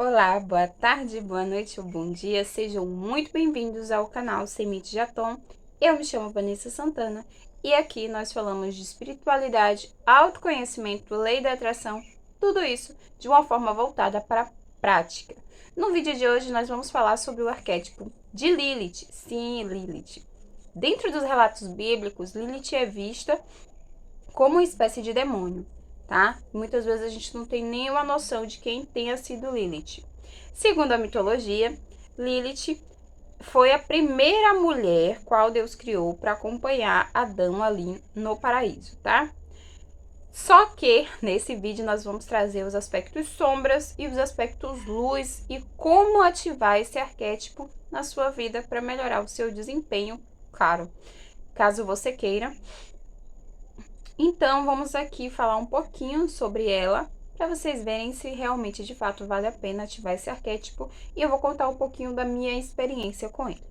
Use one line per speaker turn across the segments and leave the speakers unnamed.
Olá, boa tarde, boa noite ou bom dia, sejam muito bem-vindos ao canal Semente de Atom. Eu me chamo Vanessa Santana e aqui nós falamos de espiritualidade, autoconhecimento, lei da atração, tudo isso de uma forma voltada para a prática. No vídeo de hoje nós vamos falar sobre o arquétipo de Lilith. Sim, Lilith. Dentro dos relatos bíblicos, Lilith é vista como uma espécie de demônio, tá? Muitas vezes a gente não tem nenhuma noção de quem tenha sido Lilith. Segundo a mitologia, Lilith foi a primeira mulher qual Deus criou para acompanhar Adão ali no paraíso, tá? Só que nesse vídeo nós vamos trazer os aspectos sombras e os aspectos luz e como ativar esse arquétipo na sua vida para melhorar o seu desempenho, claro, caso você queira. Então, vamos aqui falar um pouquinho sobre ela, para vocês verem se realmente, de fato, vale a pena ativar esse arquétipo. E eu vou contar um pouquinho da minha experiência com ele.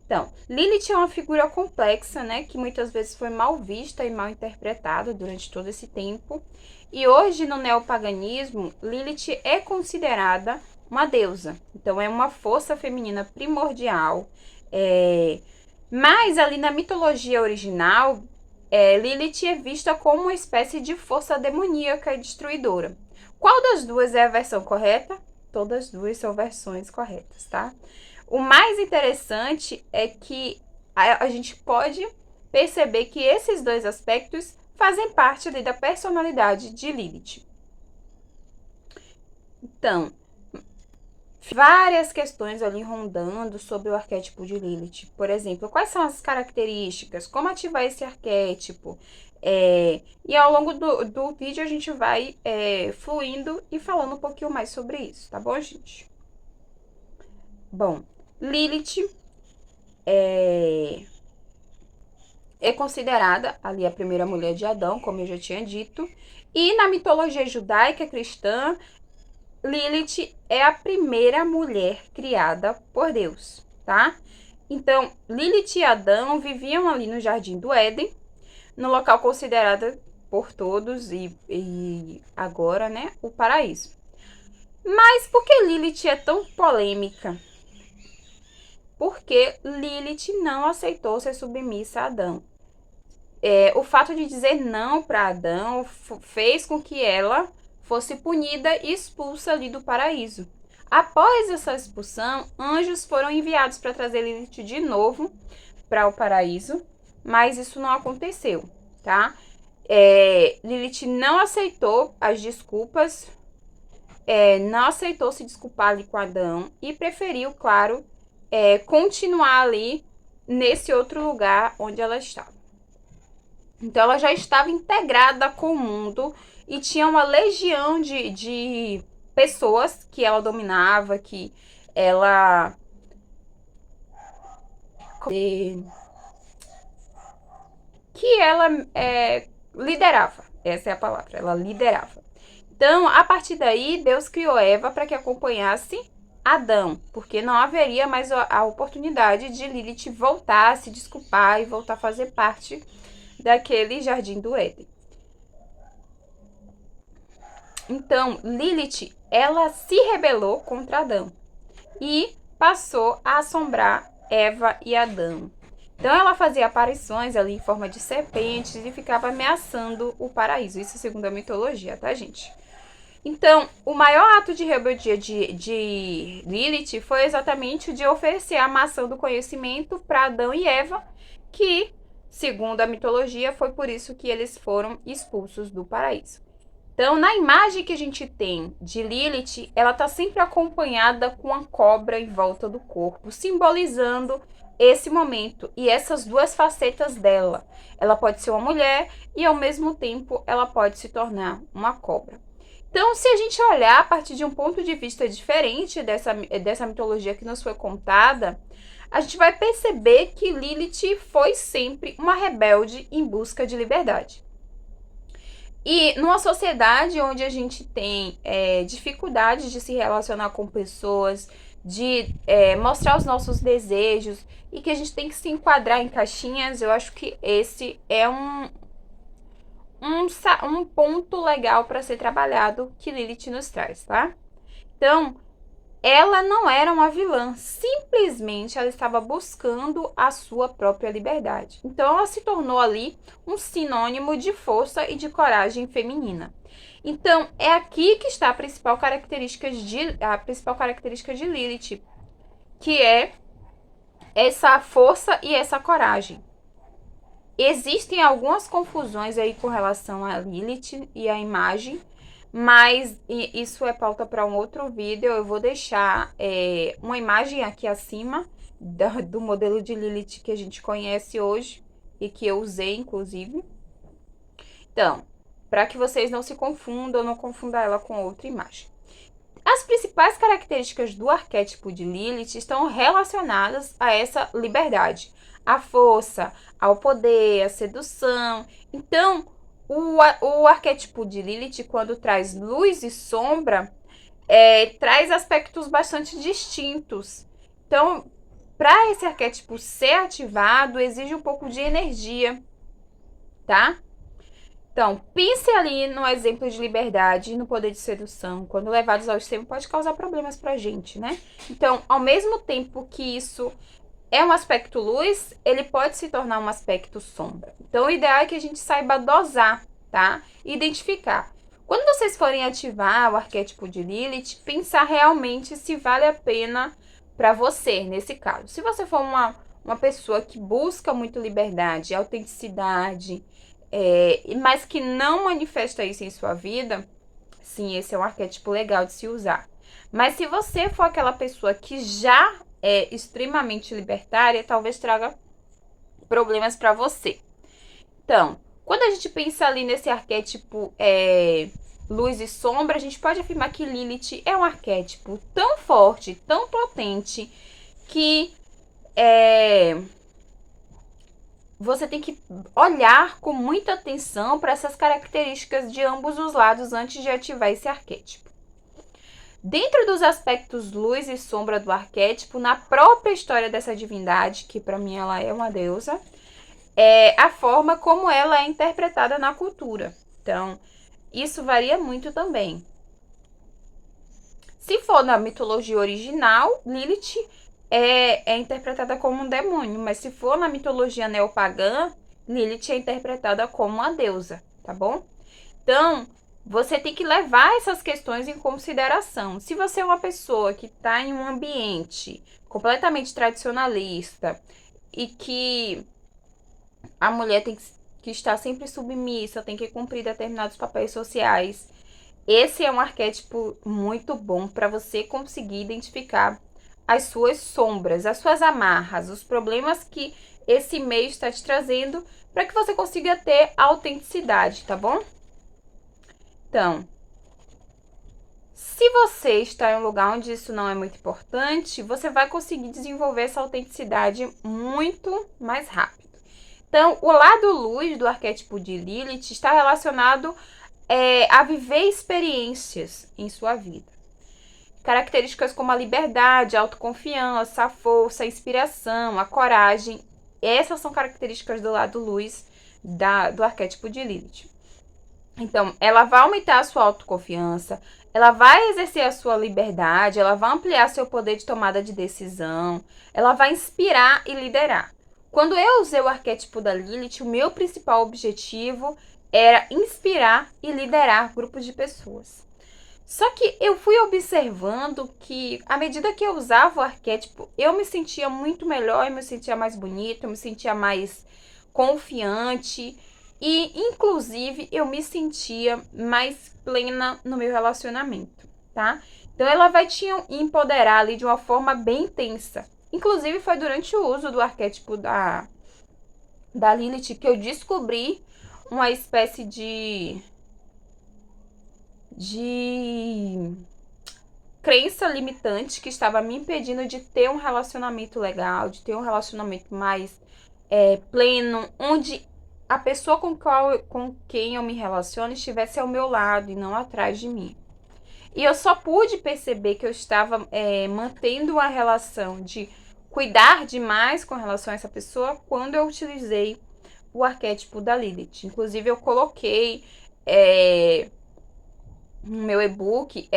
Então, Lilith é uma figura complexa, né, que muitas vezes foi mal vista e mal interpretada durante todo esse tempo. E hoje, no neopaganismo, Lilith é considerada uma deusa. Então, é uma força feminina primordial. Mas ali na mitologia original, Lilith é vista como uma espécie de força demoníaca e destruidora. Qual das duas é a versão correta? Todas as duas são versões corretas, tá? O mais interessante é que a gente pode perceber que esses dois aspectos fazem parte ali da personalidade de Lilith. Então, várias questões ali rondando sobre o arquétipo de Lilith. Por exemplo, quais são as características? Como ativar esse arquétipo? E ao longo do vídeo a gente vai fluindo e falando um pouquinho mais sobre isso, tá bom, gente? Bom, Lilith é considerada ali a primeira mulher de Adão, como eu já tinha dito. E na mitologia judaica cristã, Lilith é a primeira mulher criada por Deus, tá? Então, Lilith e Adão viviam ali no Jardim do Éden, no local considerado por todos e agora, né, o paraíso. Mas por que Lilith é tão polêmica? Porque Lilith não aceitou ser submissa a Adão. O fato de dizer não para Adão fez com que ela fosse punida e expulsa ali do paraíso. Após essa expulsão, anjos foram enviados para trazer Lilith de novo para o paraíso, mas isso não aconteceu, tá? Lilith não aceitou as desculpas, não aceitou se desculpar ali com Adão e preferiu, claro, continuar ali nesse outro lugar onde ela estava. Então, ela já estava integrada com o mundo e tinha uma legião de pessoas que ela dominava, que ela liderava. Essa é a palavra, ela liderava. Então, a partir daí, Deus criou Eva para que acompanhasse Adão, porque não haveria mais a oportunidade de Lilith voltar, se desculpar e voltar a fazer parte daquele Jardim do Éden. Então, Lilith, ela se rebelou contra Adão e passou a assombrar Eva e Adão. Então, ela fazia aparições ali em forma de serpentes e ficava ameaçando o paraíso. Isso segundo a mitologia, tá, gente? Então, o maior ato de rebeldia de Lilith foi exatamente o de oferecer a maçã do conhecimento para Adão e Eva, que, segundo a mitologia, foi por isso que eles foram expulsos do paraíso. Então, na imagem que a gente tem de Lilith, ela está sempre acompanhada com a cobra em volta do corpo, simbolizando esse momento e essas duas facetas dela. Ela pode ser uma mulher e, ao mesmo tempo, ela pode se tornar uma cobra. Então, se a gente olhar a partir de um ponto de vista diferente dessa mitologia que nos foi contada, a gente vai perceber que Lilith foi sempre uma rebelde em busca de liberdade. E numa sociedade onde a gente tem dificuldade de se relacionar com pessoas, de mostrar os nossos desejos e que a gente tem que se enquadrar em caixinhas, eu acho que esse é um ponto legal para ser trabalhado que Lilith nos traz, tá? Então, ela não era uma vilã, simplesmente ela estava buscando a sua própria liberdade. Então ela se tornou ali um sinônimo de força e de coragem feminina. Então é aqui que está a principal característica de Lilith, que é essa força e essa coragem. Existem algumas confusões aí com relação a Lilith e a imagem, mas isso é pauta para um outro vídeo. Eu vou deixar uma imagem aqui acima do modelo de Lilith que a gente conhece hoje e que eu usei, inclusive. Então, para que vocês não se confundam, não confundam ela com outra imagem. As principais características do arquétipo de Lilith estão relacionadas a essa liberdade, a força, ao poder, a sedução. Então, o arquétipo de Lilith, quando traz luz e sombra, traz aspectos bastante distintos. Então, para esse arquétipo ser ativado, exige um pouco de energia, tá? Então, pense ali no exemplo de liberdade e no poder de sedução. Quando levados ao extremo, pode causar problemas pra gente, né? Então, ao mesmo tempo que isso é um aspecto luz, ele pode se tornar um aspecto sombra. Então, o ideal é que a gente saiba dosar, tá? Identificar. Quando vocês forem ativar o arquétipo de Lilith, pensar realmente se vale a pena para você, nesse caso. Se você for uma pessoa que busca muito liberdade, autenticidade, mas que não manifesta isso em sua vida, sim, esse é um arquétipo legal de se usar. Mas se você for aquela pessoa que já é extremamente libertária, talvez traga problemas para você. Então, quando a gente pensa ali nesse arquétipo luz e sombra, a gente pode afirmar que Lilith é um arquétipo tão forte, tão potente, que você tem que olhar com muita atenção para essas características de ambos os lados antes de ativar esse arquétipo. Dentro dos aspectos luz e sombra do arquétipo, na própria história dessa divindade, que para mim ela é uma deusa, é a forma como ela é interpretada na cultura. Então, isso varia muito também. Se for na mitologia original, Lilith é interpretada como um demônio, mas se for na mitologia neopagã, Lilith é interpretada como uma deusa, tá bom? Então, você tem que levar essas questões em consideração. Se você é uma pessoa que está em um ambiente completamente tradicionalista e que a mulher tem que estar sempre submissa, tem que cumprir determinados papéis sociais, esse é um arquétipo muito bom para você conseguir identificar as suas sombras, as suas amarras, os problemas que esse meio está te trazendo, para que você consiga ter autenticidade, tá bom? Então, se você está em um lugar onde isso não é muito importante, você vai conseguir desenvolver essa autenticidade muito mais rápido. Então, o lado luz do arquétipo de Lilith está relacionado a viver experiências em sua vida. Características como a liberdade, a autoconfiança, a força, a inspiração, a coragem. Essas são características do lado luz do arquétipo de Lilith. Então, ela vai aumentar a sua autoconfiança, ela vai exercer a sua liberdade, ela vai ampliar seu poder de tomada de decisão, ela vai inspirar e liderar. Quando eu usei o arquétipo da Lilith, o meu principal objetivo era inspirar e liderar grupos de pessoas. Só que eu fui observando que, à medida que eu usava o arquétipo, eu me sentia muito melhor, eu me sentia mais bonita, eu me sentia mais confiante e, inclusive, eu me sentia mais plena no meu relacionamento, tá? Então, ela vai te empoderar ali de uma forma bem intensa. Inclusive, foi durante o uso do arquétipo da Lilith que eu descobri uma espécie de crença limitante que estava me impedindo de ter um relacionamento legal, de ter um relacionamento mais pleno, onde a pessoa com quem eu me relaciono estivesse ao meu lado e não atrás de mim. E eu só pude perceber que eu estava mantendo uma relação de cuidar demais com relação a essa pessoa quando eu utilizei o arquétipo da Lilith. Inclusive, eu coloquei no meu e-book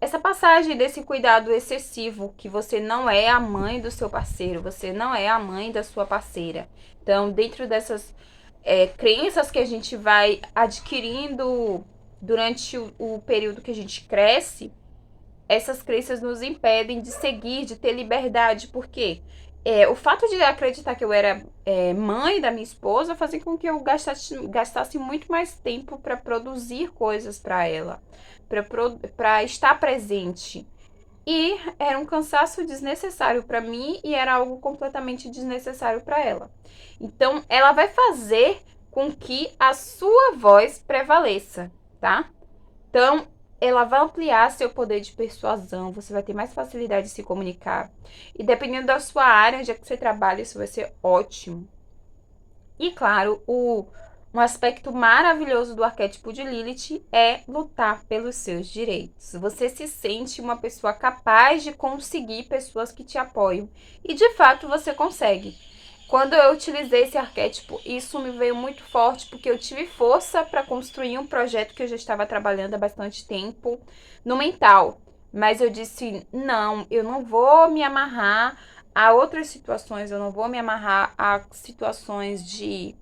essa passagem desse cuidado excessivo, que você não é a mãe do seu parceiro, você não é a mãe da sua parceira. Então, dentro dessas crenças que a gente vai adquirindo durante o período que a gente cresce, essas crenças nos impedem de seguir, de ter liberdade. Por quê? O fato de acreditar que eu era mãe da minha esposa fazia com que eu gastasse muito mais tempo para produzir coisas para ela, para estar presente. E era um cansaço desnecessário para mim e era algo completamente desnecessário para ela. Então, ela vai fazer com que a sua voz prevaleça, tá? Então, ela vai ampliar seu poder de persuasão, você vai ter mais facilidade de se comunicar. E dependendo da sua área, onde é que você trabalha, isso vai ser ótimo. E claro, um aspecto maravilhoso do arquétipo de Lilith é lutar pelos seus direitos. Você se sente uma pessoa capaz de conseguir pessoas que te apoiam. E de fato você consegue. Quando eu utilizei esse arquétipo, isso me veio muito forte, porque eu tive força para construir um projeto que eu já estava trabalhando há bastante tempo no mental. Mas eu disse: não, eu não vou me amarrar a outras situações, eu não vou me amarrar a situações de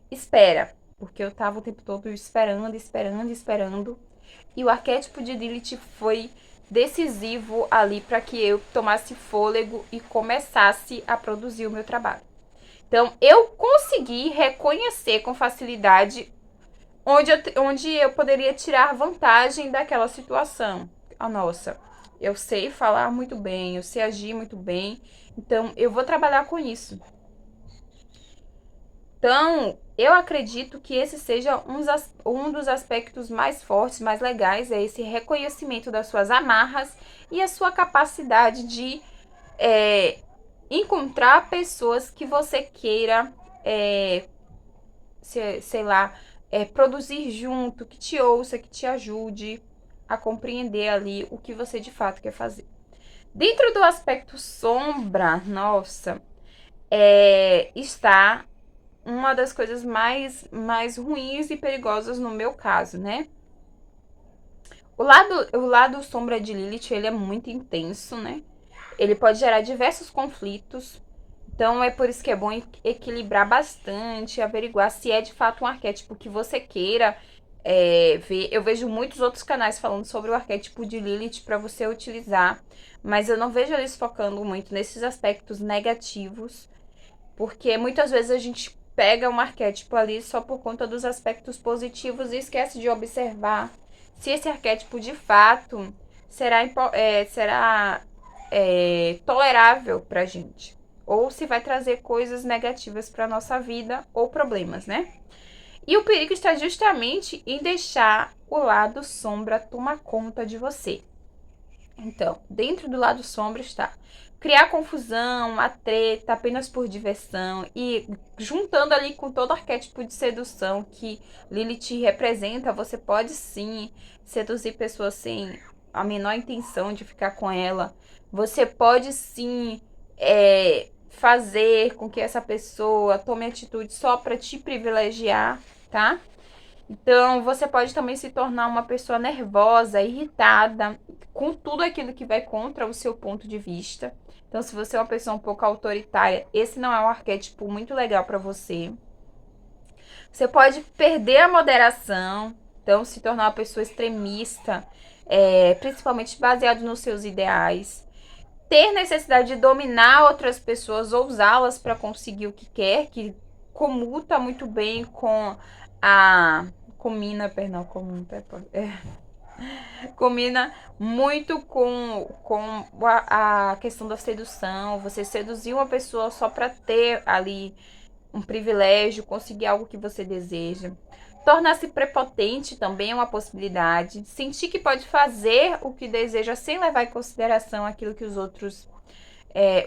espera, porque eu estava o tempo todo esperando, esperando, esperando. E o arquétipo de Lilith foi decisivo ali para que eu tomasse fôlego e começasse a produzir o meu trabalho. Então, eu consegui reconhecer com facilidade onde eu poderia tirar vantagem daquela situação. Nossa, eu sei falar muito bem, eu sei agir muito bem, então eu vou trabalhar com isso. Então, eu acredito que esse seja um dos aspectos mais fortes, mais legais, é esse reconhecimento das suas amarras e a sua capacidade de encontrar pessoas que você queira, sei lá, produzir junto, que te ouça, que te ajude a compreender ali o que você de fato quer fazer. Dentro do aspecto sombra, nossa, está uma das coisas mais ruins e perigosas no meu caso, né? O lado sombra de Lilith, ele é muito intenso, né? Ele pode gerar diversos conflitos. Então, é por isso que é bom equilibrar bastante, averiguar se é de fato um arquétipo que você queira ver. Eu vejo muitos outros canais falando sobre o arquétipo de Lilith para você utilizar, mas eu não vejo eles focando muito nesses aspectos negativos, porque muitas vezes a gente pega um arquétipo ali só por conta dos aspectos positivos e esquece de observar se esse arquétipo de fato será tolerável pra gente, ou se vai trazer coisas negativas para nossa vida ou problemas, né? E o perigo está justamente em deixar o lado sombra tomar conta de você. Então, dentro do lado sombra está criar confusão, a treta apenas por diversão e juntando ali com todo arquétipo de sedução que Lilith representa, você pode sim seduzir pessoas sem a menor intenção de ficar com ela. Você pode sim fazer com que essa pessoa tome atitude só para te privilegiar, tá? Então, você pode também se tornar uma pessoa nervosa, irritada, com tudo aquilo que vai contra o seu ponto de vista. Então, se você é uma pessoa um pouco autoritária, esse não é um arquétipo muito legal para você. Você pode perder a moderação, então se tornar uma pessoa extremista, principalmente baseado nos seus ideais. Ter necessidade de dominar outras pessoas ou usá-las para conseguir o que quer, que comuta muito bem com a combina muito com a questão da sedução. Você seduzir uma pessoa só para ter ali um privilégio, conseguir algo que você deseja. Tornar-se prepotente também é uma possibilidade. Sentir que pode fazer o que deseja sem levar em consideração aquilo que os outros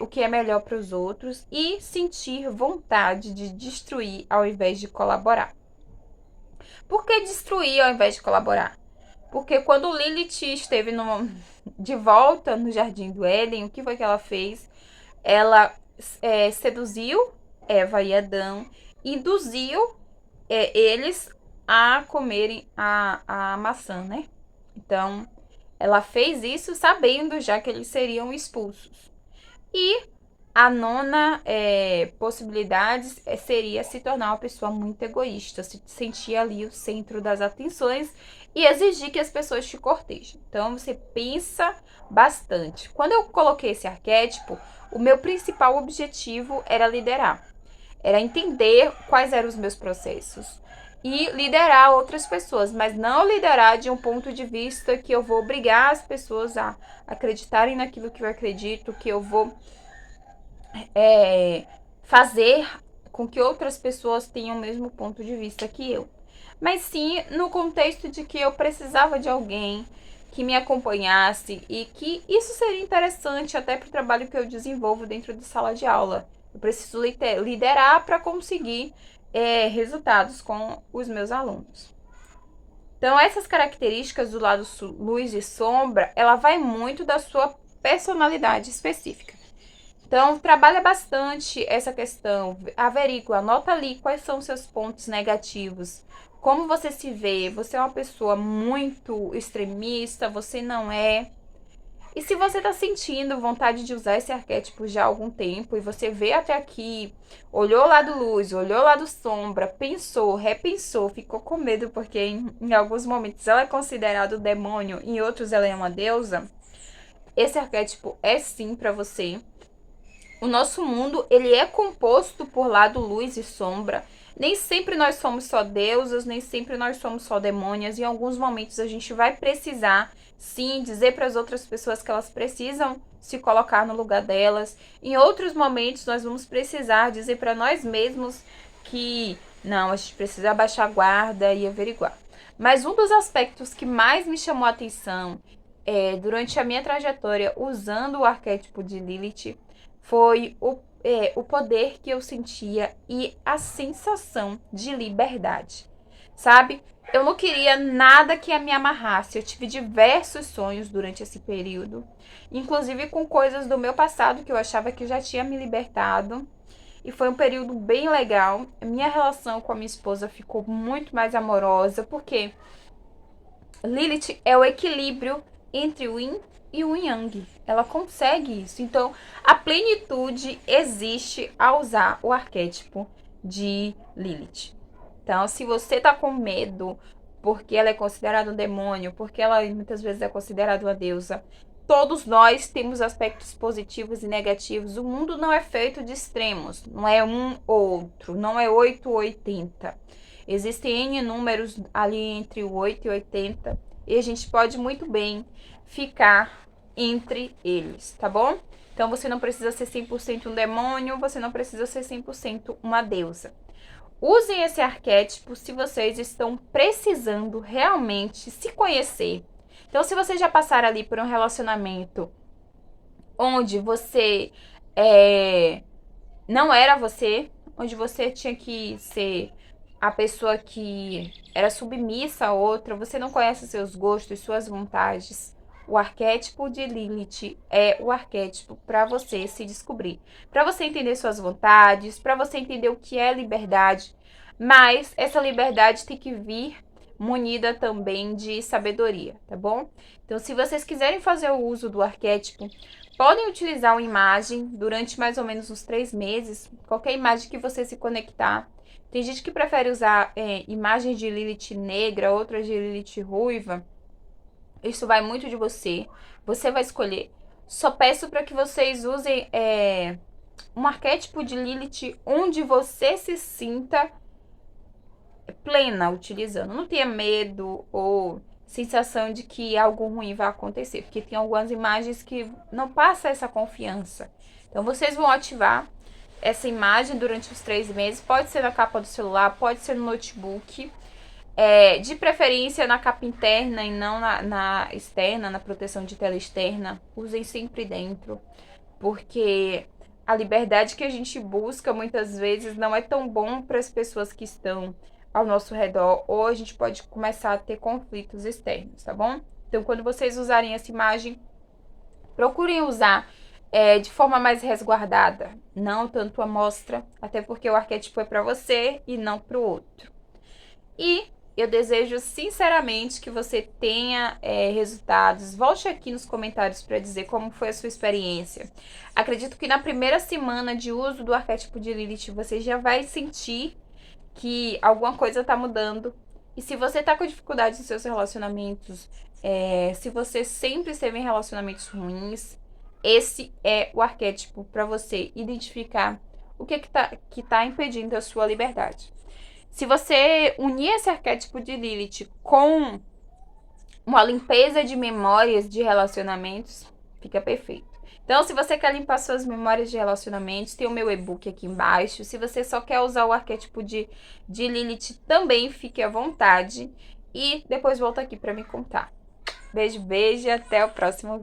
o que é melhor para os outros e sentir vontade de destruir ao invés de colaborar. Por que destruir ao invés de colaborar? Porque quando Lilith esteve de volta no Jardim do Éden, o que foi que ela fez? Ela seduziu Eva e Adão, induziu eles a comerem a maçã, né? Então, Ela fez isso sabendo já que eles seriam expulsos. E a nona possibilidade seria se tornar uma pessoa muito egoísta, se sentir ali o centro das atenções e exigir que as pessoas te cortejem. Então você pensa bastante. Quando eu coloquei esse arquétipo, o meu principal objetivo era liderar. Era entender quais eram os meus processos e liderar outras pessoas, mas não liderar de um ponto de vista que eu vou obrigar as pessoas a acreditarem naquilo que eu acredito, que eu vou fazer com que outras pessoas tenham o mesmo ponto de vista que eu. Mas sim no contexto de que eu precisava de alguém que me acompanhasse e que isso seria interessante até para o trabalho que eu desenvolvo dentro da sala de aula. Eu preciso liderar para conseguir resultados com os meus alunos. Então, essas características do lado luz e sombra, ela vai muito da sua personalidade específica. Então, trabalha bastante essa questão, averigua, anota ali quais são os seus pontos negativos, como você se vê, você é uma pessoa muito extremista, você não é. E se você está sentindo vontade de usar esse arquétipo já há algum tempo e você vê até aqui, olhou lá do luz, olhou lá do sombra, pensou, repensou, ficou com medo porque em alguns momentos ela é considerada o demônio, em outros ela é uma deusa, esse arquétipo é sim para você. O nosso mundo, ele é composto por lado luz e sombra. Nem sempre nós somos só deusas, nem sempre nós somos só demônias. Em alguns momentos a gente vai precisar, sim, dizer para as outras pessoas que elas precisam se colocar no lugar delas. Em outros momentos nós vamos precisar dizer para nós mesmos que não, a gente precisa abaixar a guarda e averiguar. Mas um dos aspectos que mais me chamou a atenção durante a minha trajetória usando o arquétipo de Lilith foi o poder que eu sentia e a sensação de liberdade, sabe? Eu não queria nada que me amarrasse. Eu tive diversos sonhos durante esse período, inclusive com coisas do meu passado que eu achava que já tinha me libertado. E foi um período bem legal. Minha relação com a minha esposa ficou muito mais amorosa, porque Lilith é o equilíbrio entre o yin e o yang. Ela consegue isso. Então, a plenitude existe ao usar o arquétipo de Lilith. Então, se você tá com medo porque ela é considerada um demônio, porque ela muitas vezes é considerada uma deusa, todos nós temos aspectos positivos e negativos. O mundo não é feito de extremos, não é um ou outro, não é 8 ou 80. Existem N números ali entre o 8 e 80 e a gente pode muito bem ficar entre eles, tá bom? Então você não precisa ser 100% um demônio, você não precisa ser 100% uma deusa. Usem esse arquétipo se vocês estão precisando realmente se conhecer. Então, se vocês já passaram ali por um relacionamento onde você não era você, onde você tinha que ser a pessoa que era submissa a outra, você não conhece seus gostos, suas vontades. O arquétipo de Lilith é o arquétipo para você se descobrir, para você entender suas vontades, para você entender o que é liberdade. Mas essa liberdade tem que vir munida também de sabedoria, tá bom? Então, se vocês quiserem fazer o uso do arquétipo, podem utilizar uma imagem durante mais ou menos uns 3 meses, qualquer imagem que você se conectar. Tem gente que prefere usar imagens de Lilith negra, outras de Lilith ruiva. Isso vai muito de você. Você vai escolher. Só peço para que vocês usem um arquétipo de Lilith onde você se sinta plena utilizando. Não tenha medo ou sensação de que algo ruim vai acontecer, porque tem algumas imagens que não passa essa confiança. Então vocês vão ativar essa imagem durante os 3 meses. Pode ser na capa do celular, pode ser no notebook. De preferência na capa interna e não na externa, na proteção de tela externa. Usem sempre dentro, porque a liberdade que a gente busca muitas vezes não é tão bom para as pessoas que estão ao nosso redor, ou a gente pode começar a ter conflitos externos, tá bom? Então, quando vocês usarem essa imagem, procurem usar de forma mais resguardada, não tanto à mostra, até porque o arquétipo é para você e não para o outro. E Eu desejo sinceramente que você tenha resultados. Volte aqui nos comentários para dizer como foi a sua experiência. Acredito que na primeira semana de uso do arquétipo de Lilith, você já vai sentir que alguma coisa está mudando. E se você está com dificuldade em seus relacionamentos, se você sempre esteve em relacionamentos ruins, esse é o arquétipo para você identificar o que tá impedindo a sua liberdade. Se você unir esse arquétipo de Lilith com uma limpeza de memórias de relacionamentos, fica perfeito. Então, se você quer limpar suas memórias de relacionamentos, tem o meu e-book aqui embaixo. Se você só quer usar o arquétipo de Lilith, também fique à vontade. E depois volta aqui para me contar. Beijo, beijo e até o próximo vídeo.